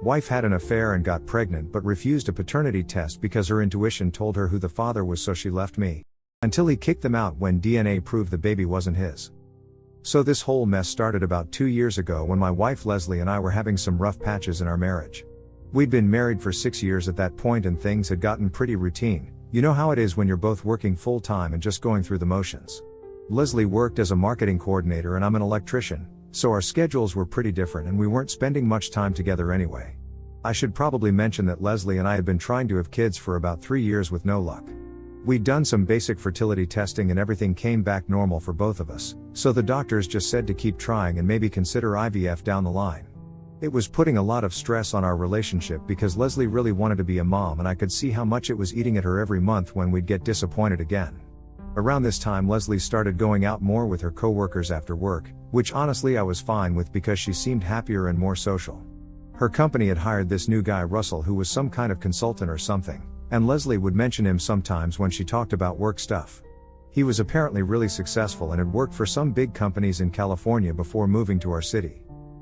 Wife had an affair and got pregnant but refused a paternity test because her intuition told her who the father was, so she left me. Until he kicked them out when DNA proved the baby wasn't his. So this whole mess started about 2 years ago when my wife Leslie and I were having some rough patches in our marriage. We'd been married for 6 years at that point and things had gotten pretty routine. You know how it is when you're both working full time and just going through the motions. Leslie worked as a marketing coordinator and I'm an electrician, so our schedules were pretty different and we weren't spending much time together anyway. I should probably mention that Leslie and I had been trying to have kids for about 3 years with no luck. We'd done some basic fertility testing and everything came back normal for both of us, so the doctors just said to keep trying and maybe consider IVF down the line. It was putting a lot of stress on our relationship because Leslie really wanted to be a mom and I could see how much it was eating at her every month when we'd get disappointed again. Around this time Leslie started going out more with her coworkers after work, which honestly I was fine with because she seemed happier and more social. Her company had hired this new guy Russell who was some kind of consultant or something, and Leslie would mention him sometimes when she talked about work stuff. He was apparently really successful and had worked for some big companies in California before moving to our city.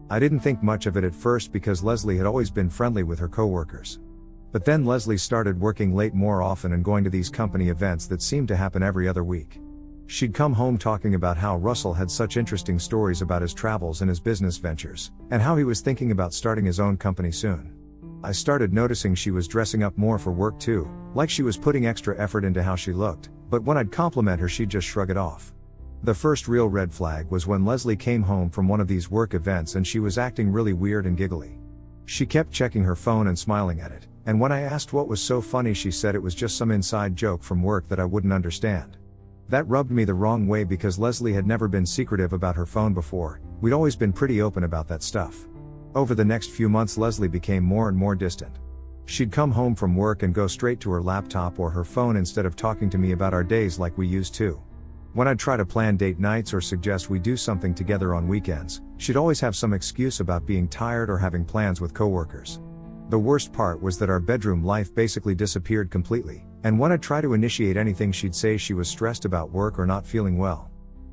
I didn't think much of it at first because Leslie had always been friendly with her coworkers. But then Leslie started working late more often and going to these company events that seemed to happen every other week. She'd come home talking about how Russell had such interesting stories about his travels and his business ventures, and how he was thinking about starting his own company soon. I started noticing she was dressing up more for work too, like she was putting extra effort into how she looked, but when I'd compliment her she'd just shrug it off. The first real red flag was when Leslie came home from one of these work events and she was acting really weird and giggly. She kept checking her phone and smiling at it, and when I asked what was so funny she said it was just some inside joke from work that I wouldn't understand. That rubbed me the wrong way because Leslie had never been secretive about her phone before. We'd always been pretty open about that stuff. Over the next few months Leslie became more and more distant. She'd come home from work and go straight to her laptop or her phone instead of talking to me about our days like we used to. When I'd try to plan date nights or suggest we do something together on weekends, she'd always have some excuse about being tired or having plans with coworkers. The worst part was that our bedroom life basically disappeared completely, and when I'd try to initiate anything she'd say she was stressed about work or not feeling well.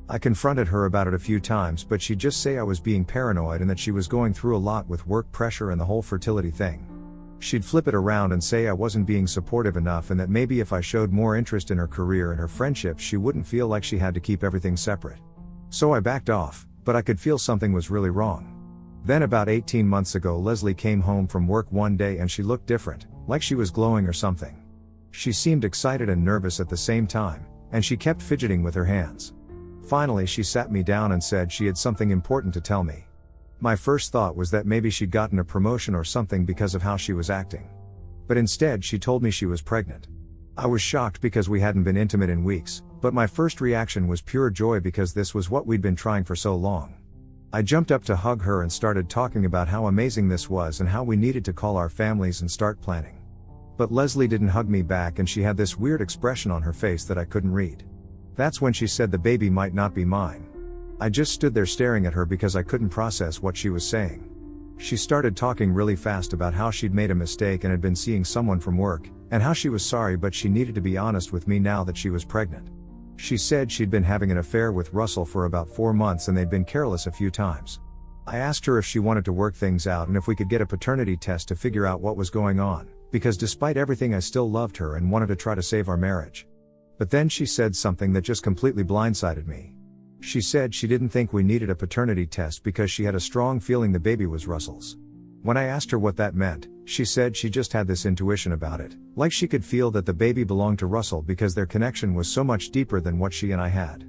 I confronted her about it a few times but she'd just say I was being paranoid and that she was going through a lot with work pressure and the whole fertility thing. She'd flip it around and say I wasn't being supportive enough and that maybe if I showed more interest in her career and her friendships she wouldn't feel like she had to keep everything separate. So I backed off, but I could feel something was really wrong. Then about 18 months ago Leslie came home from work one day and she looked different, like she was glowing or something. She seemed excited and nervous at the same time, and she kept fidgeting with her hands. Finally she sat me down and said she had something important to tell me. My first thought was that maybe she'd gotten a promotion or something because of how she was acting. But instead she told me she was pregnant. I was shocked because we hadn't been intimate in weeks, but my first reaction was pure joy because this was what we'd been trying for so long. I jumped up to hug her and started talking about how amazing this was and how we needed to call our families and start planning. But Leslie didn't hug me back and she had this weird expression on her face that I couldn't read. That's when she said the baby might not be mine. I just stood there staring at her because I couldn't process what she was saying. She started talking really fast about how she'd made a mistake and had been seeing someone from work, and how she was sorry but she needed to be honest with me now that she was pregnant. She said she'd been having an affair with Russell for about 4 months and they'd been careless a few times. I asked her if she wanted to work things out and if we could get a paternity test to figure out what was going on, because despite everything I still loved her and wanted to try to save our marriage. But then she said something that just completely blindsided me. She said she didn't think we needed a paternity test because she had a strong feeling the baby was Russell's. When I asked her what that meant, she said she just had this intuition about it, like she could feel that the baby belonged to Russell because their connection was so much deeper than what she and I had.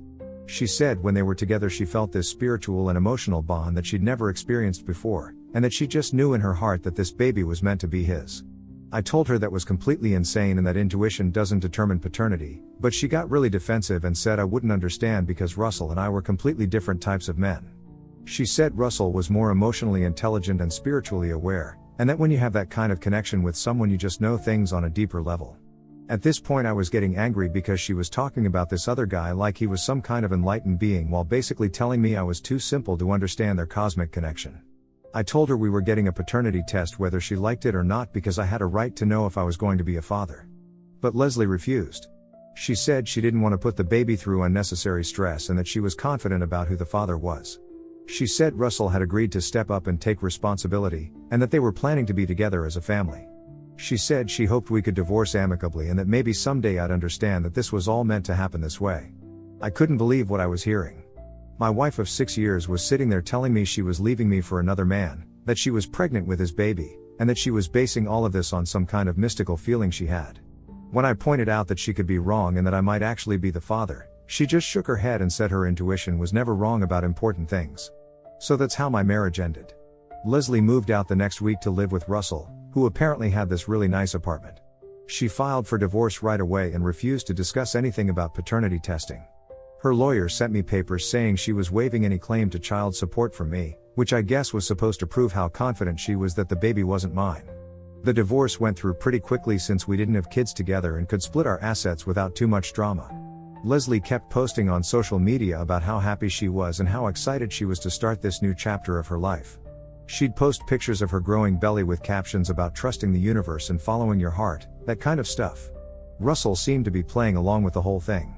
She said when they were together she felt this spiritual and emotional bond that she'd never experienced before, and that she just knew in her heart that this baby was meant to be his. I told her that was completely insane and that intuition doesn't determine paternity, but she got really defensive and said I wouldn't understand because Russell and I were completely different types of men. She said Russell was more emotionally intelligent and spiritually aware, and that when you have that kind of connection with someone you just know things on a deeper level. At this point I was getting angry because she was talking about this other guy like he was some kind of enlightened being while basically telling me I was too simple to understand their cosmic connection. I told her we were getting a paternity test whether she liked it or not because I had a right to know if I was going to be a father. But Leslie refused. She said she didn't want to put the baby through unnecessary stress and that she was confident about who the father was. She said Russell had agreed to step up and take responsibility, and that they were planning to be together as a family. She said she hoped we could divorce amicably and that maybe someday I'd understand that this was all meant to happen this way. I couldn't believe what I was hearing. My wife of 6 years was sitting there telling me she was leaving me for another man, that she was pregnant with his baby, and that she was basing all of this on some kind of mystical feeling she had. When I pointed out that she could be wrong and that I might actually be the father, she just shook her head and said her intuition was never wrong about important things. So that's how my marriage ended. Leslie moved out the next week to live with Russell, who apparently had this really nice apartment. She filed for divorce right away and refused to discuss anything about paternity testing. Her lawyer sent me papers saying she was waiving any claim to child support from me, which I guess was supposed to prove how confident she was that the baby wasn't mine. The divorce went through pretty quickly since we didn't have kids together and could split our assets without too much drama. Leslie kept posting on social media about how happy she was and how excited she was to start this new chapter of her life. She'd post pictures of her growing belly with captions about trusting the universe and following your heart, that kind of stuff. Russell seemed to be playing along with the whole thing.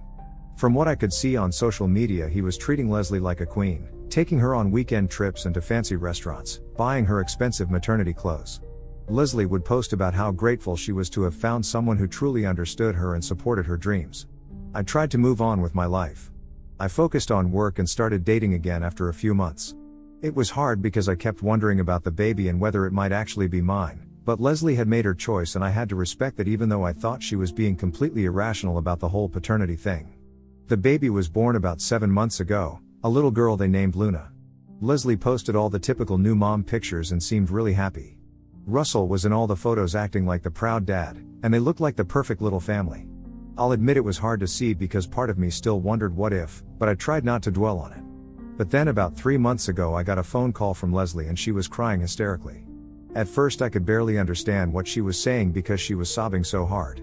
From what I could see on social media, he was treating Leslie like a queen, taking her on weekend trips and to fancy restaurants, buying her expensive maternity clothes. Leslie would post about how grateful she was to have found someone who truly understood her and supported her dreams. I tried to move on with my life. I focused on work and started dating again after a few months. It was hard because I kept wondering about the baby and whether it might actually be mine, but Leslie had made her choice and I had to respect that, even though I thought she was being completely irrational about the whole paternity thing. The baby was born about 7 months ago, a little girl they named Luna. Leslie posted all the typical new mom pictures and seemed really happy. Russell was in all the photos acting like the proud dad, and they looked like the perfect little family. I'll admit it was hard to see because part of me still wondered what if, but I tried not to dwell on it. But then about 3 months ago I got a phone call from Leslie and she was crying hysterically. At first I could barely understand what she was saying because she was sobbing so hard.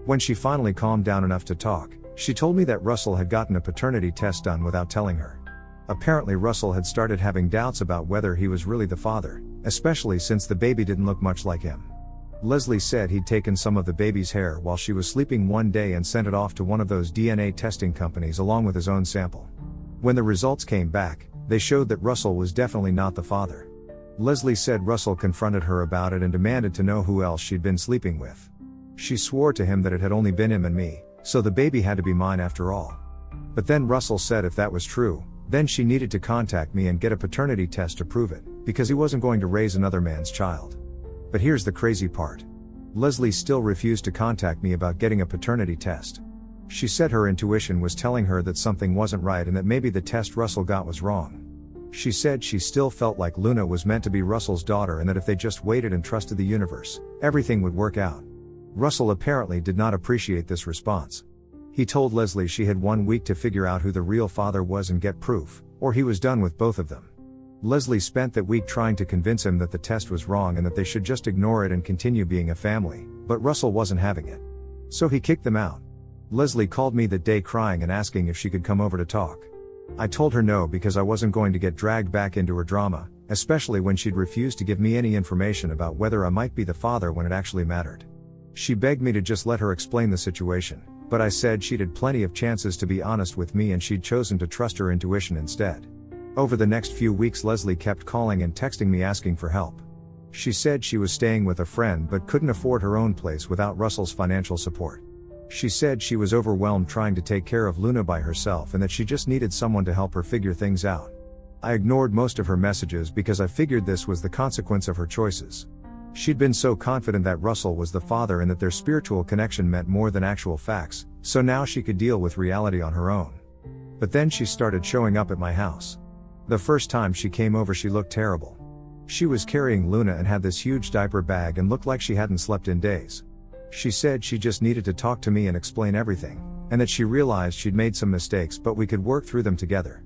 When she finally calmed down enough to talk, she told me that Russell had gotten a paternity test done without telling her. Apparently Russell had started having doubts about whether he was really the father, especially since the baby didn't look much like him. Leslie said he'd taken some of the baby's hair while she was sleeping one day and sent it off to one of those DNA testing companies along with his own sample. When the results came back, they showed that Russell was definitely not the father. Leslie said Russell confronted her about it and demanded to know who else she'd been sleeping with. She swore to him that it had only been him and me, so the baby had to be mine after all. But then Russell said if that was true, then she needed to contact me and get a paternity test to prove it, because he wasn't going to raise another man's child. But here's the crazy part. Leslie still refused to contact me about getting a paternity test. She said her intuition was telling her that something wasn't right and that maybe the test Russell got was wrong. She said she still felt like Luna was meant to be Russell's daughter and that if they just waited and trusted the universe, everything would work out. Russell apparently did not appreciate this response. He told Leslie she had 1 week to figure out who the real father was and get proof, or he was done with both of them. Leslie spent that week trying to convince him that the test was wrong and that they should just ignore it and continue being a family, but Russell wasn't having it. So he kicked them out. Leslie called me that day crying and asking if she could come over to talk. I told her no because I wasn't going to get dragged back into her drama, especially when she'd refused to give me any information about whether I might be the father when it actually mattered. She begged me to just let her explain the situation, but I said she'd had plenty of chances to be honest with me and she'd chosen to trust her intuition instead. Over the next few weeks Leslie kept calling and texting me asking for help. She said she was staying with a friend but couldn't afford her own place without Russell's financial support. She said she was overwhelmed trying to take care of Luna by herself and that she just needed someone to help her figure things out. I ignored most of her messages because I figured this was the consequence of her choices. She'd been so confident that Russell was the father and that their spiritual connection meant more than actual facts, so now she could deal with reality on her own. But then she started showing up at my house. The first time she came over she looked terrible. She was carrying Luna and had this huge diaper bag and looked like she hadn't slept in days. She said she just needed to talk to me and explain everything, and that she realized she'd made some mistakes but we could work through them together.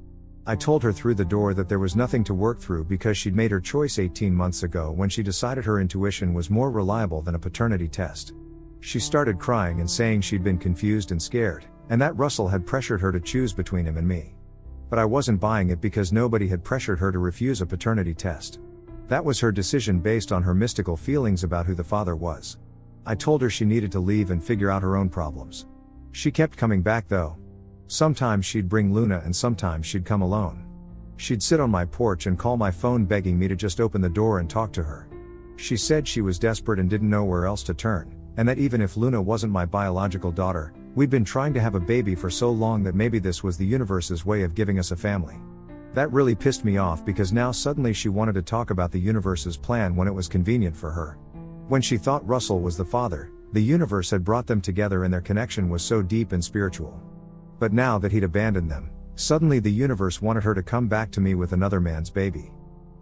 I told her through the door that there was nothing to work through because she'd made her choice 18 months ago when she decided her intuition was more reliable than a paternity test. She started crying and saying she'd been confused and scared, and that Russell had pressured her to choose between him and me. But I wasn't buying it because nobody had pressured her to refuse a paternity test. That was her decision based on her mystical feelings about who the father was. I told her she needed to leave and figure out her own problems. She kept coming back though. Sometimes she'd bring Luna and sometimes she'd come alone. She'd sit on my porch and call my phone begging me to just open the door and talk to her. She said she was desperate and didn't know where else to turn, and that even if Luna wasn't my biological daughter, we'd been trying to have a baby for so long that maybe this was the universe's way of giving us a family. That really pissed me off because now suddenly she wanted to talk about the universe's plan when it was convenient for her. When she thought Russell was the father, the universe had brought them together and their connection was so deep and spiritual. But now that he'd abandoned them, suddenly the universe wanted her to come back to me with another man's baby.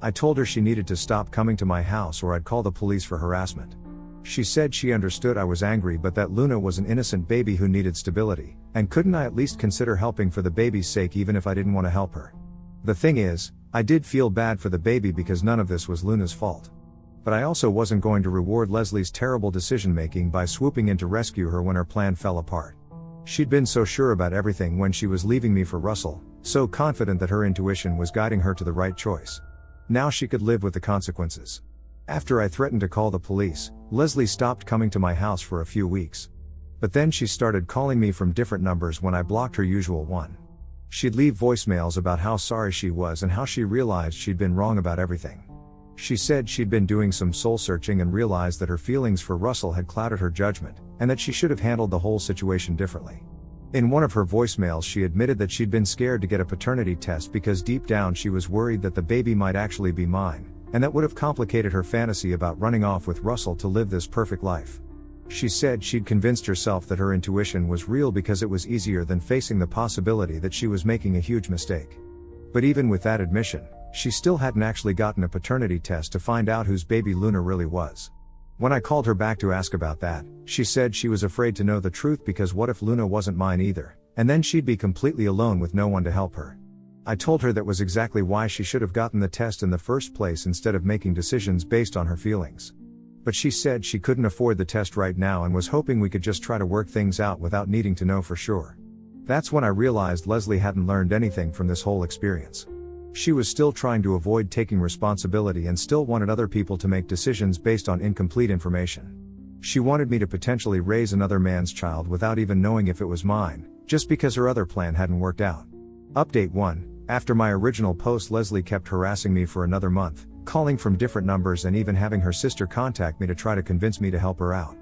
I told her she needed to stop coming to my house or I'd call the police for harassment. She said she understood I was angry but that Luna was an innocent baby who needed stability, and couldn't I at least consider helping for the baby's sake even if I didn't want to help her. The thing is, I did feel bad for the baby because none of this was Luna's fault. But I also wasn't going to reward Leslie's terrible decision making by swooping in to rescue her when her plan fell apart. She'd been so sure about everything when she was leaving me for Russell, so confident that her intuition was guiding her to the right choice. Now she could live with the consequences. After I threatened to call the police, Leslie stopped coming to my house for a few weeks. But then she started calling me from different numbers when I blocked her usual one. She'd leave voicemails about how sorry she was and how she realized she'd been wrong about everything. She said she'd been doing some soul searching and realized that her feelings for Russell had clouded her judgment, and that she should have handled the whole situation differently. In one of her voicemails she admitted that she'd been scared to get a paternity test because deep down she was worried that the baby might actually be mine, and that would have complicated her fantasy about running off with Russell to live this perfect life. She said she'd convinced herself that her intuition was real because it was easier than facing the possibility that she was making a huge mistake. But even with that admission, she still hadn't actually gotten a paternity test to find out whose baby Luna really was. When I called her back to ask about that, she said she was afraid to know the truth because what if Luna wasn't mine either, and then she'd be completely alone with no one to help her. I told her that was exactly why she should have gotten the test in the first place instead of making decisions based on her feelings. But she said she couldn't afford the test right now and was hoping we could just try to work things out without needing to know for sure. That's when I realized Leslie hadn't learned anything from this whole experience. She was still trying to avoid taking responsibility and still wanted other people to make decisions based on incomplete information. She wanted me to potentially raise another man's child without even knowing if it was mine, just because her other plan hadn't worked out. Update 1. After my original post, Leslie kept harassing me for another month, calling from different numbers and even having her sister contact me to try to convince me to help her out.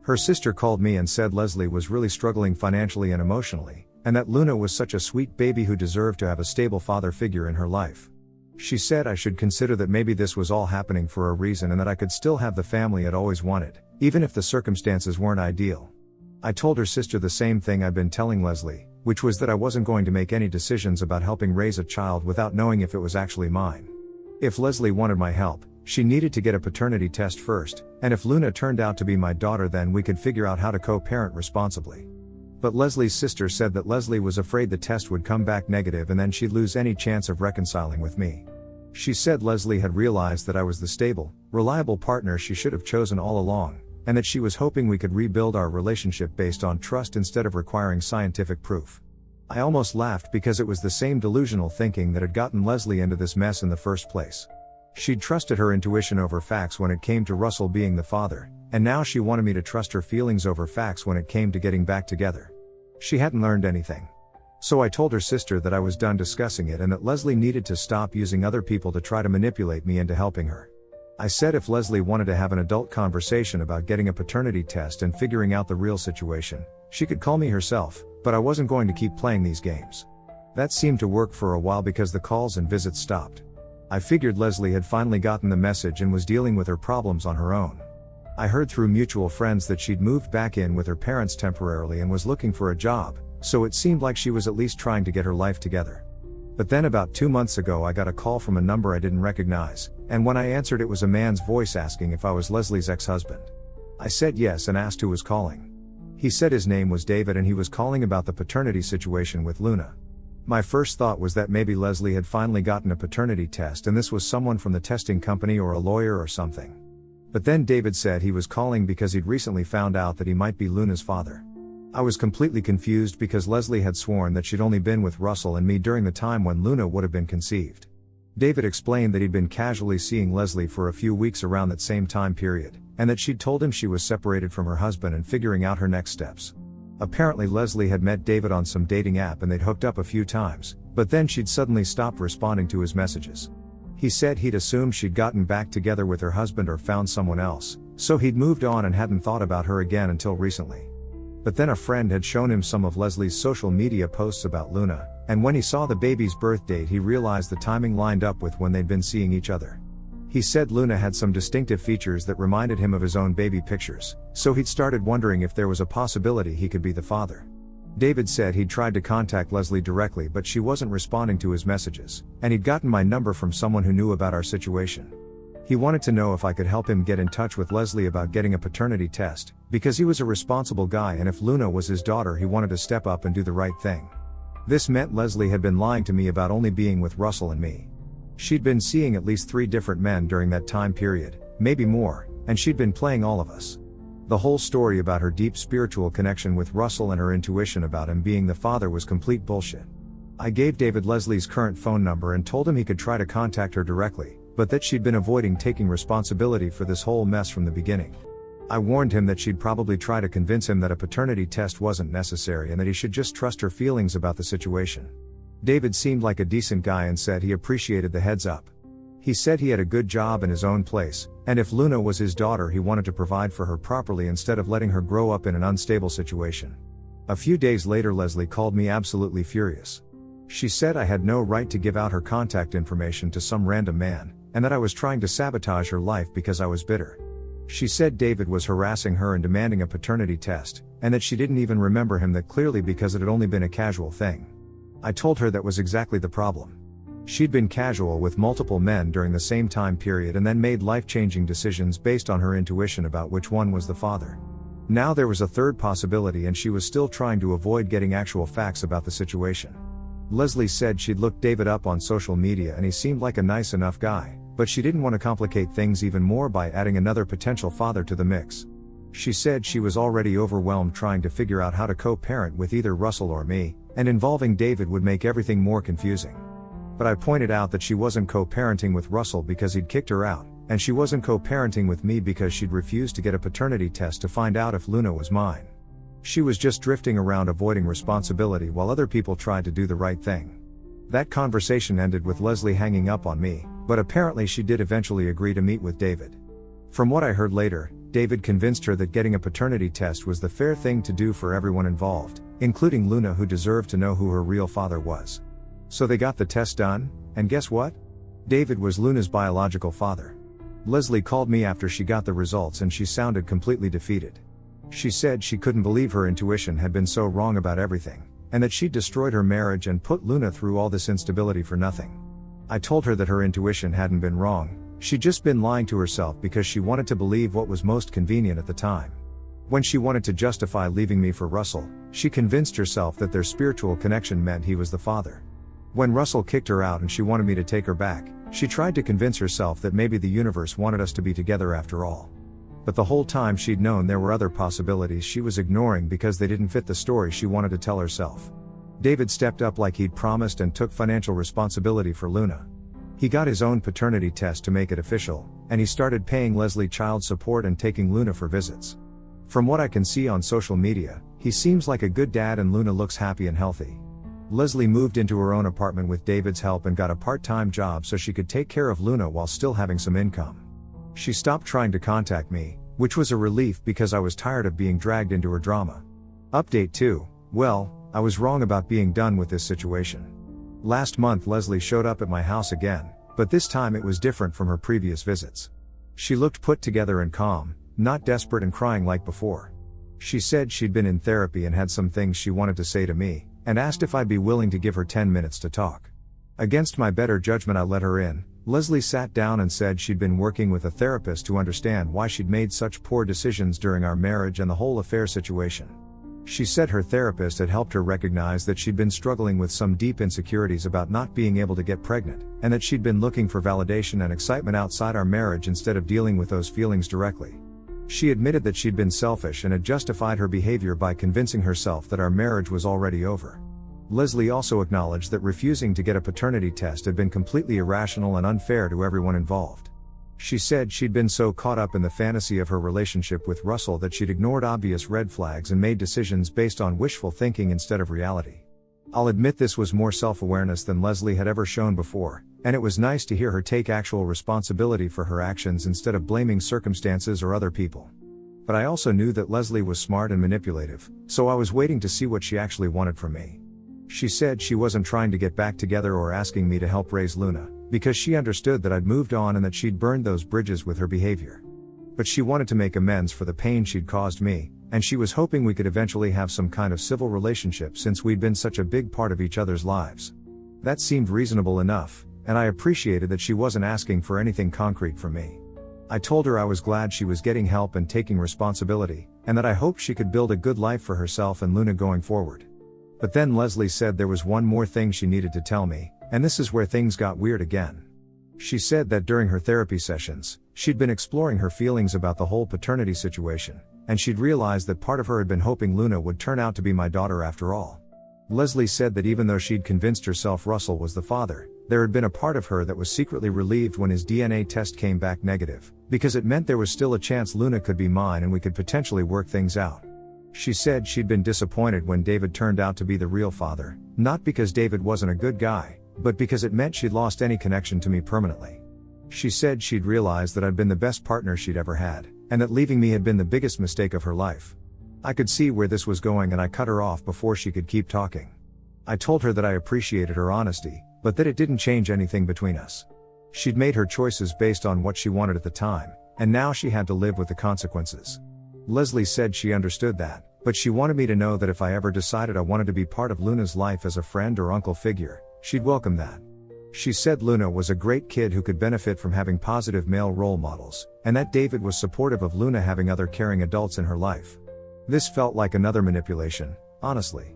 Her sister called me and said Leslie was really struggling financially and emotionally, and that Luna was such a sweet baby who deserved to have a stable father figure in her life. She said I should consider that maybe this was all happening for a reason and that I could still have the family I'd always wanted, even if the circumstances weren't ideal. I told her sister the same thing I'd been telling Leslie, which was that I wasn't going to make any decisions about helping raise a child without knowing if it was actually mine. If Leslie wanted my help, she needed to get a paternity test first, and if Luna turned out to be my daughter then we could figure out how to co-parent responsibly. But Leslie's sister said that Leslie was afraid the test would come back negative and then she'd lose any chance of reconciling with me. She said Leslie had realized that I was the stable, reliable partner she should have chosen all along, and that she was hoping we could rebuild our relationship based on trust instead of requiring scientific proof. I almost laughed because it was the same delusional thinking that had gotten Leslie into this mess in the first place. She'd trusted her intuition over facts when it came to Russell being the father, and now she wanted me to trust her feelings over facts when it came to getting back together. She hadn't learned anything. So I told her sister that I was done discussing it and that Leslie needed to stop using other people to try to manipulate me into helping her. I said if Leslie wanted to have an adult conversation about getting a paternity test and figuring out the real situation, she could call me herself, but I wasn't going to keep playing these games. That seemed to work for a while because the calls and visits stopped. I figured Leslie had finally gotten the message and was dealing with her problems on her own. I heard through mutual friends that she'd moved back in with her parents temporarily and was looking for a job, so it seemed like she was at least trying to get her life together. But then about 2 months ago I got a call from a number I didn't recognize, and when I answered it was a man's voice asking if I was Leslie's ex-husband. I said yes and asked who was calling. He said his name was David and he was calling about the paternity situation with Luna. My first thought was that maybe Leslie had finally gotten a paternity test and this was someone from the testing company or a lawyer or something. But then David said he was calling because he'd recently found out that he might be Luna's father. I was completely confused because Leslie had sworn that she'd only been with Russell and me during the time when Luna would have been conceived. David explained that he'd been casually seeing Leslie for a few weeks around that same time period, and that she'd told him she was separated from her husband and figuring out her next steps. Apparently Leslie had met David on some dating app and they'd hooked up a few times, but then she'd suddenly stopped responding to his messages. He said he'd assumed she'd gotten back together with her husband or found someone else, so he'd moved on and hadn't thought about her again until recently. But then a friend had shown him some of Leslie's social media posts about Luna, and when he saw the baby's birth date he realized the timing lined up with when they'd been seeing each other. He said Luna had some distinctive features that reminded him of his own baby pictures, so he'd started wondering if there was a possibility he could be the father. David said he'd tried to contact Leslie directly but she wasn't responding to his messages, and he'd gotten my number from someone who knew about our situation. He wanted to know if I could help him get in touch with Leslie about getting a paternity test, because he was a responsible guy and if Luna was his daughter he wanted to step up and do the right thing. This meant Leslie had been lying to me about only being with Russell and me. She'd been seeing at least 3 different men during that time period, maybe more, and she'd been playing all of us. The whole story about her deep spiritual connection with Russell and her intuition about him being the father was complete bullshit. I gave David Leslie's current phone number and told him he could try to contact her directly, but that she'd been avoiding taking responsibility for this whole mess from the beginning. I warned him that she'd probably try to convince him that a paternity test wasn't necessary and that he should just trust her feelings about the situation. David seemed like a decent guy and said he appreciated the heads up. He said he had a good job in his own place, and if Luna was his daughter he wanted to provide for her properly instead of letting her grow up in an unstable situation. A few days later Leslie called me absolutely furious. She said I had no right to give out her contact information to some random man, and that I was trying to sabotage her life because I was bitter. She said David was harassing her and demanding a paternity test, and that she didn't even remember him that clearly because it had only been a casual thing. I told her that was exactly the problem. She'd been casual with multiple men during the same time period and then made life-changing decisions based on her intuition about which one was the father. Now there was a third possibility and she was still trying to avoid getting actual facts about the situation. Leslie said she'd looked David up on social media and he seemed like a nice enough guy, but she didn't want to complicate things even more by adding another potential father to the mix. She said she was already overwhelmed trying to figure out how to co-parent with either Russell or me, and involving David would make everything more confusing. But I pointed out that she wasn't co-parenting with Russell because he'd kicked her out, and she wasn't co-parenting with me because she'd refused to get a paternity test to find out if Luna was mine. She was just drifting around avoiding responsibility while other people tried to do the right thing. That conversation ended with Leslie hanging up on me, but apparently she did eventually agree to meet with David. From what I heard later, David convinced her that getting a paternity test was the fair thing to do for everyone involved, including Luna, who deserved to know who her real father was. So they got the test done, and guess what? David was Luna's biological father. Leslie called me after she got the results and she sounded completely defeated. She said she couldn't believe her intuition had been so wrong about everything, and that she'd destroyed her marriage and put Luna through all this instability for nothing. I told her that her intuition hadn't been wrong, she'd just been lying to herself because she wanted to believe what was most convenient at the time. When she wanted to justify leaving me for Russell, she convinced herself that their spiritual connection meant he was the father. When Russell kicked her out and she wanted me to take her back, she tried to convince herself that maybe the universe wanted us to be together after all. But the whole time she'd known there were other possibilities she was ignoring because they didn't fit the story she wanted to tell herself. David stepped up like he'd promised and took financial responsibility for Luna. He got his own paternity test to make it official, and he started paying Leslie child support and taking Luna for visits. From what I can see on social media, he seems like a good dad and Luna looks happy and healthy. Leslie moved into her own apartment with David's help and got a part-time job so she could take care of Luna while still having some income. She stopped trying to contact me, which was a relief because I was tired of being dragged into her drama. Update 2. Well, I was wrong about being done with this situation. Last month Leslie showed up at my house again, but this time it was different from her previous visits. She looked put together and calm, not desperate and crying like before. She said she'd been in therapy and had some things she wanted to say to me, and asked if I'd be willing to give her 10 minutes to talk. Against my better judgment I let her in. Leslie sat down and said she'd been working with a therapist to understand why she'd made such poor decisions during our marriage and the whole affair situation. She said her therapist had helped her recognize that she'd been struggling with some deep insecurities about not being able to get pregnant, and that she'd been looking for validation and excitement outside our marriage instead of dealing with those feelings directly. She admitted that she'd been selfish and had justified her behavior by convincing herself that our marriage was already over. Leslie also acknowledged that refusing to get a paternity test had been completely irrational and unfair to everyone involved. She said she'd been so caught up in the fantasy of her relationship with Russell that she'd ignored obvious red flags and made decisions based on wishful thinking instead of reality. I'll admit this was more self-awareness than Leslie had ever shown before, and it was nice to hear her take actual responsibility for her actions instead of blaming circumstances or other people. But I also knew that Leslie was smart and manipulative, so I was waiting to see what she actually wanted from me. She said she wasn't trying to get back together or asking me to help raise Luna, because she understood that I'd moved on and that she'd burned those bridges with her behavior. But she wanted to make amends for the pain she'd caused me, and she was hoping we could eventually have some kind of civil relationship since we'd been such a big part of each other's lives. That seemed reasonable enough, and I appreciated that she wasn't asking for anything concrete from me. I told her I was glad she was getting help and taking responsibility, and that I hoped she could build a good life for herself and Luna going forward. But then Leslie said there was one more thing she needed to tell me, and this is where things got weird again. She said that during her therapy sessions, she'd been exploring her feelings about the whole paternity situation, and she'd realized that part of her had been hoping Luna would turn out to be my daughter after all. Leslie said that even though she'd convinced herself Russell was the father, there had been a part of her that was secretly relieved when his DNA test came back negative, because it meant there was still a chance Luna could be mine and we could potentially work things out. She said she'd been disappointed when David turned out to be the real father, not because David wasn't a good guy, but because it meant she'd lost any connection to me permanently. She said she'd realized that I'd been the best partner she'd ever had, and that leaving me had been the biggest mistake of her life. I could see where this was going and I cut her off before she could keep talking. I told her that I appreciated her honesty, but that it didn't change anything between us. She'd made her choices based on what she wanted at the time, and now she had to live with the consequences. Leslie said she understood that, but she wanted me to know that if I ever decided I wanted to be part of Luna's life as a friend or uncle figure, she'd welcome that. She said Luna was a great kid who could benefit from having positive male role models, and that David was supportive of Luna having other caring adults in her life. This felt like another manipulation, honestly.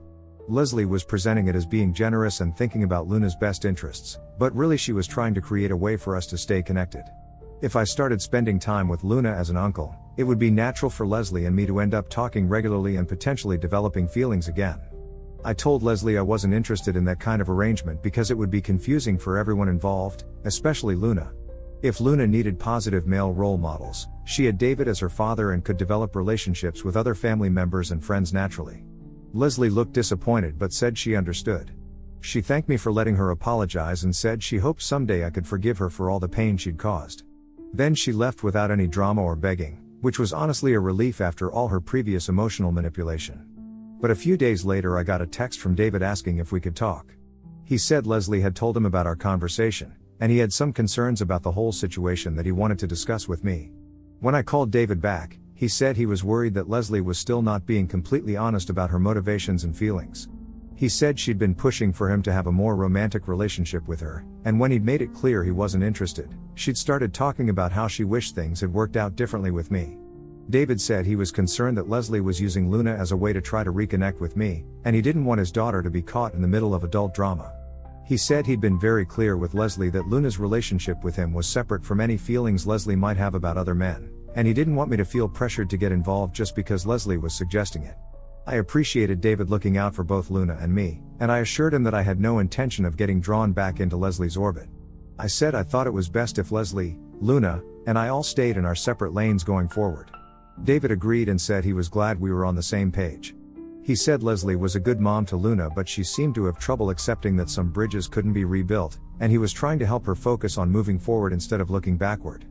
Leslie was presenting it as being generous and thinking about Luna's best interests, but really she was trying to create a way for us to stay connected. If I started spending time with Luna as an uncle, it would be natural for Leslie and me to end up talking regularly and potentially developing feelings again. I told Leslie I wasn't interested in that kind of arrangement because it would be confusing for everyone involved, especially Luna. If Luna needed positive male role models, she had David as her father and could develop relationships with other family members and friends naturally. Leslie looked disappointed but said she understood. She thanked me for letting her apologize and said she hoped someday I could forgive her for all the pain she'd caused. Then she left without any drama or begging, which was honestly a relief after all her previous emotional manipulation. But a few days later I got a text from David asking if we could talk. He said Leslie had told him about our conversation, and he had some concerns about the whole situation that he wanted to discuss with me. When I called David back, he said he was worried that Leslie was still not being completely honest about her motivations and feelings. He said she'd been pushing for him to have a more romantic relationship with her, and when he'd made it clear he wasn't interested, she'd started talking about how she wished things had worked out differently with me. David said he was concerned that Leslie was using Luna as a way to try to reconnect with me, and he didn't want his daughter to be caught in the middle of adult drama. He said he'd been very clear with Leslie that Luna's relationship with him was separate from any feelings Leslie might have about other men, and he didn't want me to feel pressured to get involved just because Leslie was suggesting it. I appreciated David looking out for both Luna and me, and I assured him that I had no intention of getting drawn back into Leslie's orbit. I said I thought it was best if Leslie, Luna, and I all stayed in our separate lanes going forward. David agreed and said he was glad we were on the same page. He said Leslie was a good mom to Luna, but she seemed to have trouble accepting that some bridges couldn't be rebuilt, and he was trying to help her focus on moving forward instead of looking backward.